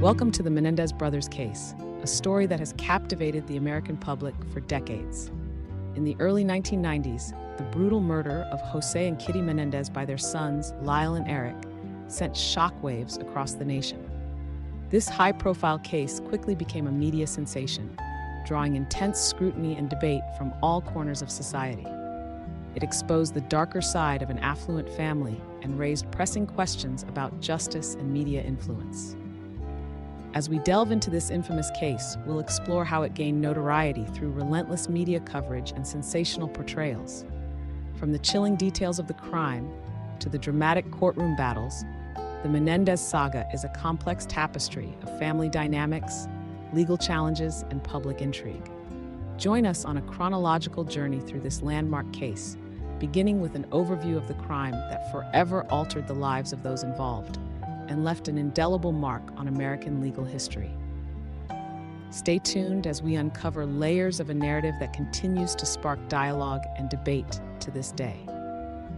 Welcome to the Menéndez Brothers case, a story that has captivated the American public for decades. In the early 1990s, the brutal murder of José and Kitty Menéndez by their sons, Lyle and Erik, sent shockwaves across the nation. This high-profile case quickly became a media sensation, drawing intense scrutiny and debate from all corners of society. It exposed the darker side of an affluent family and raised pressing questions about justice and media influence. As we delve into this infamous case, we'll explore how it gained notoriety through relentless media coverage and sensational portrayals. From the chilling details of the crime to the dramatic courtroom battles, the Menéndez saga is a complex tapestry of family dynamics, legal challenges, and public intrigue. Join us on a chronological journey through this landmark case, beginning with an overview of the crime that forever altered the lives of those involved and left an indelible mark on American legal history. Stay tuned as we uncover layers of a narrative that continues to spark dialogue and debate to this day.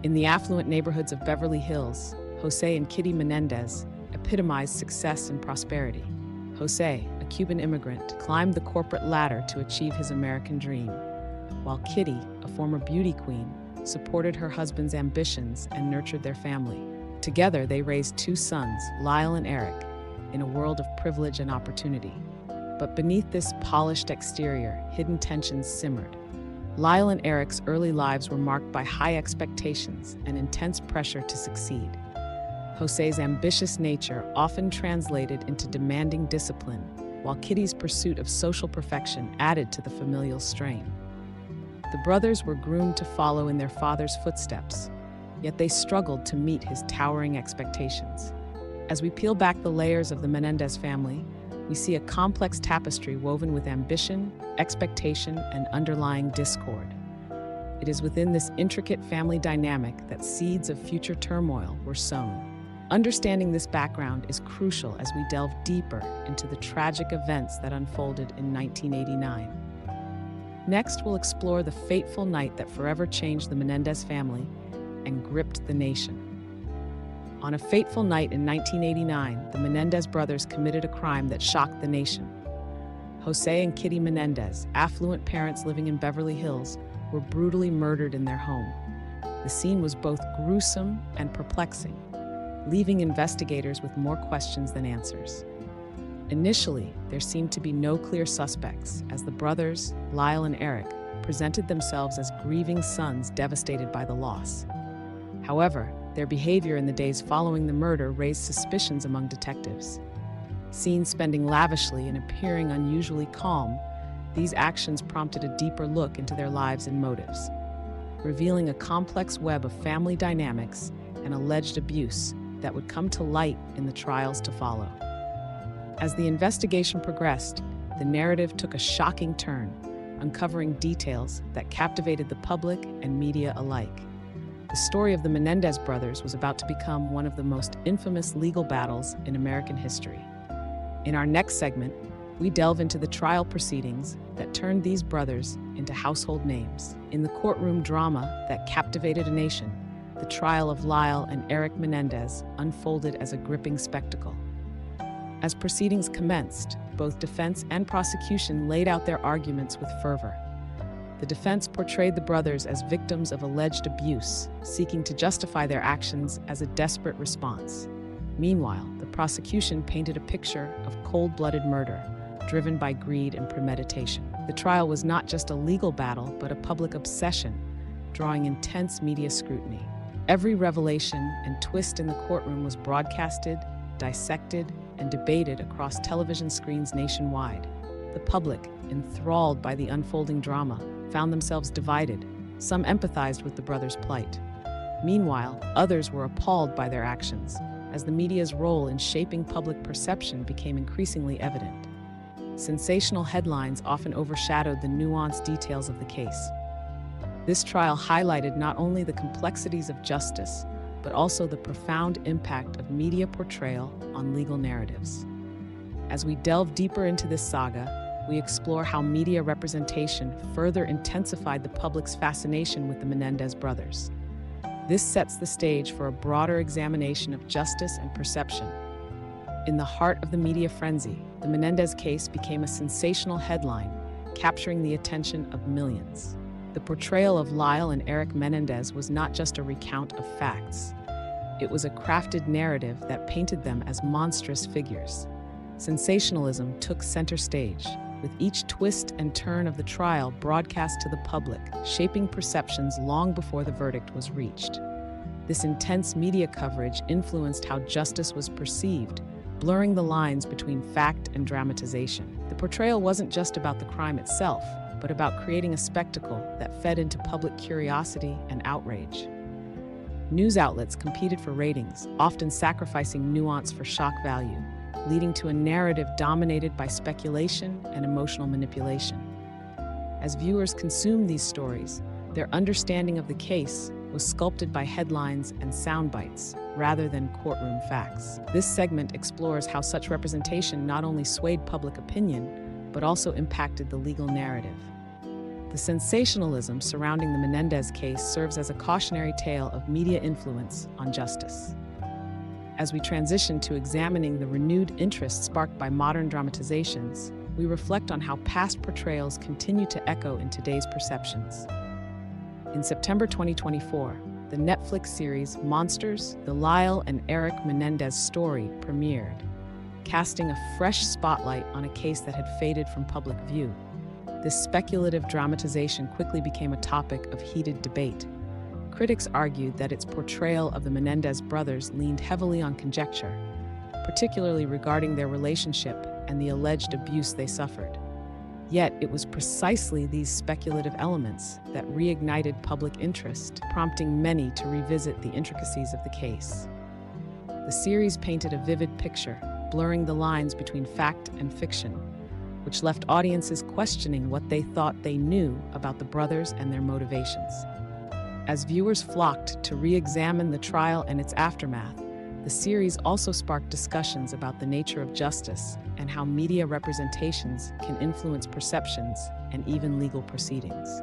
In the affluent neighborhoods of Beverly Hills, José and Kitty Menéndez epitomized success and prosperity. José, a Cuban immigrant, climbed the corporate ladder to achieve his American dream, while Kitty, a former beauty queen, supported her husband's ambitions and nurtured their family. Together, they raised two sons, Lyle and Erik, in a world of privilege and opportunity. But beneath this polished exterior, hidden tensions simmered. Lyle and Erik's early lives were marked by high expectations and intense pressure to succeed. José's ambitious nature often translated into demanding discipline, while Kitty's pursuit of social perfection added to the familial strain. The brothers were groomed to follow in their father's footsteps, yet they struggled to meet his towering expectations. As we peel back the layers of the Menéndez family, we see a complex tapestry woven with ambition, expectation, and underlying discord. It is within this intricate family dynamic that seeds of future turmoil were sown. Understanding this background is crucial as we delve deeper into the tragic events that unfolded in 1989. Next, we'll explore the fateful night that forever changed the Menéndez family and gripped the nation. On a fateful night in 1989, the Menéndez brothers committed a crime that shocked the nation. José and Kitty Menéndez, affluent parents living in Beverly Hills, were brutally murdered in their home. The scene was both gruesome and perplexing, leaving investigators with more questions than answers. Initially, there seemed to be no clear suspects, as the brothers, Lyle and Erik, presented themselves as grieving sons devastated by the loss. However, their behavior in the days following the murder raised suspicions among detectives. Seen spending lavishly and appearing unusually calm, these actions prompted a deeper look into their lives and motives, revealing a complex web of family dynamics and alleged abuse that would come to light in the trials to follow. As the investigation progressed, the narrative took a shocking turn, uncovering details that captivated the public and media alike. The story of the Menéndez brothers was about to become one of the most infamous legal battles in American history. In our next segment, we delve into the trial proceedings that turned these brothers into household names. In the courtroom drama that captivated a nation, the trial of Lyle and Erik Menéndez unfolded as a gripping spectacle. As proceedings commenced, both defense and prosecution laid out their arguments with fervor. The defense portrayed the brothers as victims of alleged abuse, seeking to justify their actions as a desperate response. Meanwhile, the prosecution painted a picture of cold-blooded murder, driven by greed and premeditation. The trial was not just a legal battle, but a public obsession, drawing intense media scrutiny. Every revelation and twist in the courtroom was broadcasted, dissected, and debated across television screens nationwide. The public, enthralled by the unfolding drama, found themselves divided. Some empathized with the brothers' plight. Meanwhile, others were appalled by their actions, as the media's role in shaping public perception became increasingly evident. Sensational headlines often overshadowed the nuanced details of the case. This trial highlighted not only the complexities of justice, but also the profound impact of media portrayal on legal narratives. As we delve deeper into this saga, we explore how media representation further intensified the public's fascination with the Menéndez brothers. This sets the stage for a broader examination of justice and perception. In the heart of the media frenzy, the Menéndez case became a sensational headline, capturing the attention of millions. The portrayal of Lyle and Erik Menéndez was not just a recount of facts. It was a crafted narrative that painted them as monstrous figures. Sensationalism took center stage, with each twist and turn of the trial broadcast to the public, shaping perceptions long before the verdict was reached. This intense media coverage influenced how justice was perceived, blurring the lines between fact and dramatization. The portrayal wasn't just about the crime itself, but about creating a spectacle that fed into public curiosity and outrage. News outlets competed for ratings, often sacrificing nuance for shock value, leading to a narrative dominated by speculation and emotional manipulation. As viewers consumed these stories, their understanding of the case was sculpted by headlines and sound bites, rather than courtroom facts. This segment explores how such representation not only swayed public opinion, but also impacted the legal narrative. The sensationalism surrounding the Menéndez case serves as a cautionary tale of media influence on justice. As we transition to examining the renewed interest sparked by modern dramatizations, we reflect on how past portrayals continue to echo in today's perceptions. In September 2024, the Netflix series Monsters, the Lyle and Erik Menéndez story premiered, casting a fresh spotlight on a case that had faded from public view. This speculative dramatization quickly became a topic of heated debate. Critics argued that its portrayal of the Menéndez brothers leaned heavily on conjecture, particularly regarding their relationship and the alleged abuse they suffered. Yet, it was precisely these speculative elements that reignited public interest, prompting many to revisit the intricacies of the case. The series painted a vivid picture, blurring the lines between fact and fiction, which left audiences questioning what they thought they knew about the brothers and their motivations. As viewers flocked to re-examine the trial and its aftermath, the series also sparked discussions about the nature of justice and how media representations can influence perceptions and even legal proceedings.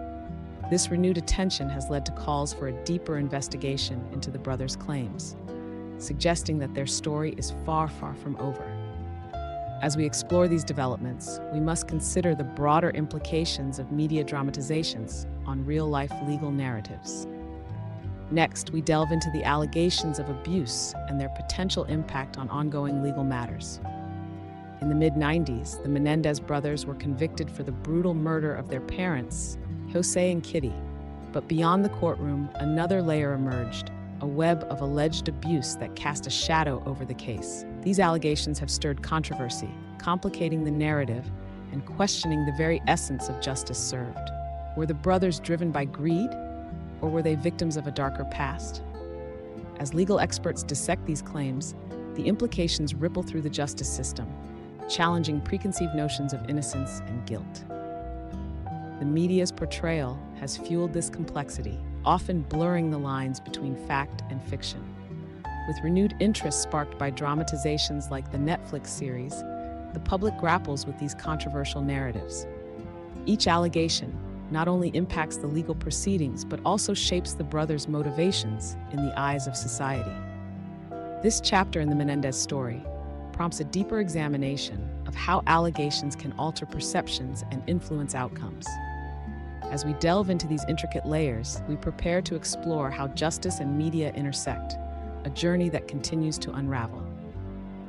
This renewed attention has led to calls for a deeper investigation into the brothers' claims, suggesting that their story is far, far from over. As we explore these developments, we must consider the broader implications of media dramatizations on real-life legal narratives. Next, we delve into the allegations of abuse and their potential impact on ongoing legal matters. In the mid-90s, the Menéndez brothers were convicted for the brutal murder of their parents, José and Kitty. But beyond the courtroom, another layer emerged, a web of alleged abuse that cast a shadow over the case. These allegations have stirred controversy, complicating the narrative and questioning the very essence of justice served. Were the brothers driven by greed, or were they victims of a darker past? As legal experts dissect these claims, the implications ripple through the justice system, challenging preconceived notions of innocence and guilt. The media's portrayal has fueled this complexity, often blurring the lines between fact and fiction. With renewed interest sparked by dramatizations like the Netflix series, the public grapples with these controversial narratives. Each allegation not only impacts the legal proceedings, but also shapes the brothers' motivations in the eyes of society. This chapter in the Menéndez story prompts a deeper examination of how allegations can alter perceptions and influence outcomes. As we delve into these intricate layers, we prepare to explore how justice and media intersect, a journey that continues to unravel.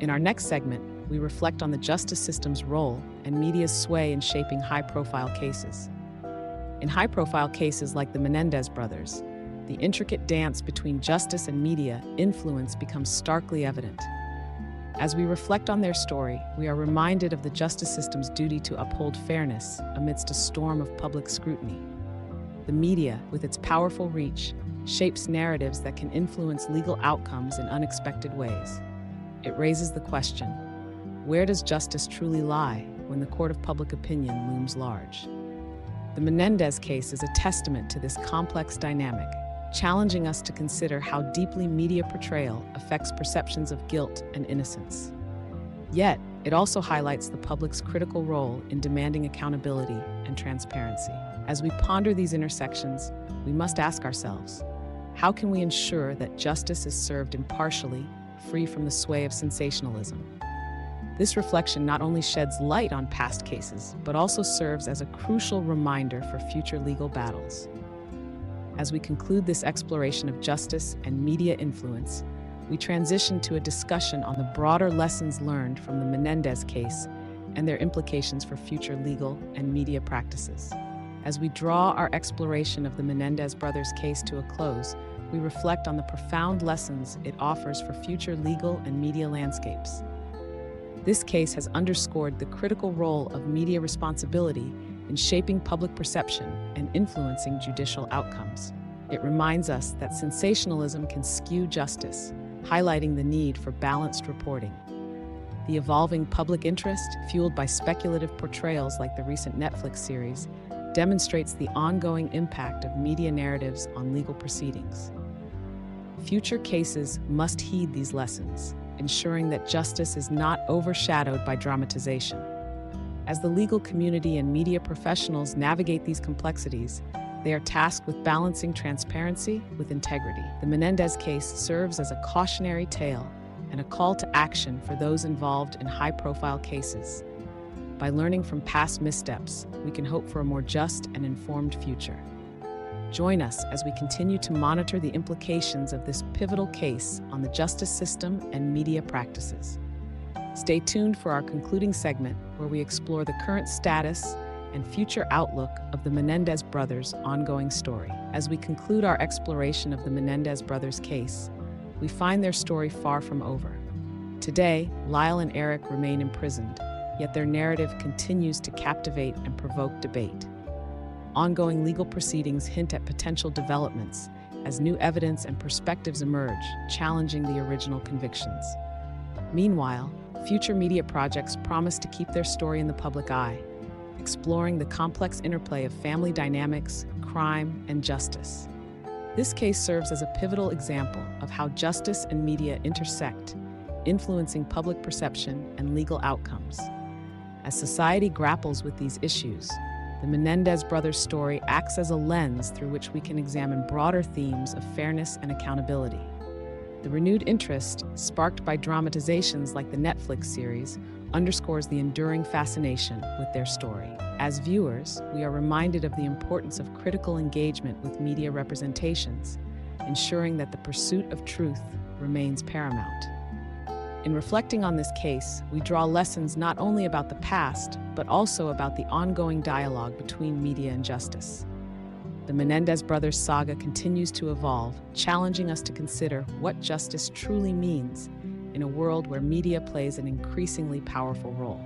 In our next segment, we reflect on the justice system's role and media's sway in shaping high-profile cases. In high-profile cases like the Menéndez brothers, the intricate dance between justice and media influence becomes starkly evident. As we reflect on their story, we are reminded of the justice system's duty to uphold fairness amidst a storm of public scrutiny. The media, with its powerful reach, shapes narratives that can influence legal outcomes in unexpected ways. It raises the question, where does justice truly lie when the court of public opinion looms large? The Menéndez case is a testament to this complex dynamic, challenging us to consider how deeply media portrayal affects perceptions of guilt and innocence. Yet, it also highlights the public's critical role in demanding accountability and transparency. As we ponder these intersections, we must ask ourselves, how can we ensure that justice is served impartially, free from the sway of sensationalism? This reflection not only sheds light on past cases, but also serves as a crucial reminder for future legal battles. As we conclude this exploration of justice and media influence, we transition to a discussion on the broader lessons learned from the Menéndez case and their implications for future legal and media practices. As we draw our exploration of the Menéndez Brothers case to a close, we reflect on the profound lessons it offers for future legal and media landscapes. This case has underscored the critical role of media responsibility in shaping public perception and influencing judicial outcomes. It reminds us that sensationalism can skew justice, highlighting the need for balanced reporting. The evolving public interest, fueled by speculative portrayals like the recent Netflix series, demonstrates the ongoing impact of media narratives on legal proceedings. Future cases must heed these lessons, ensuring that justice is not overshadowed by dramatization. As the legal community and media professionals navigate these complexities, they are tasked with balancing transparency with integrity. The Menéndez case serves as a cautionary tale and a call to action for those involved in high-profile cases. By learning from past missteps, we can hope for a more just and informed future. Join us as we continue to monitor the implications of this pivotal case on the justice system and media practices. Stay tuned for our concluding segment, where we explore the current status and future outlook of the Menéndez brothers' ongoing story. As we conclude our exploration of the Menéndez brothers' case, we find their story far from over. Today, Lyle and Erik remain imprisoned, yet their narrative continues to captivate and provoke debate. Ongoing legal proceedings hint at potential developments as new evidence and perspectives emerge, challenging the original convictions. Meanwhile, future media projects promise to keep their story in the public eye, exploring the complex interplay of family dynamics, crime, and justice. This case serves as a pivotal example of how justice and media intersect, influencing public perception and legal outcomes. As society grapples with these issues, the Menéndez brothers' story acts as a lens through which we can examine broader themes of fairness and accountability. The renewed interest, sparked by dramatizations like the Netflix series, underscores the enduring fascination with their story. As viewers, we are reminded of the importance of critical engagement with media representations, ensuring that the pursuit of truth remains paramount. In reflecting on this case, we draw lessons not only about the past, but also about the ongoing dialogue between media and justice. The Menéndez brothers saga continues to evolve, challenging us to consider what justice truly means in a world where media plays an increasingly powerful role.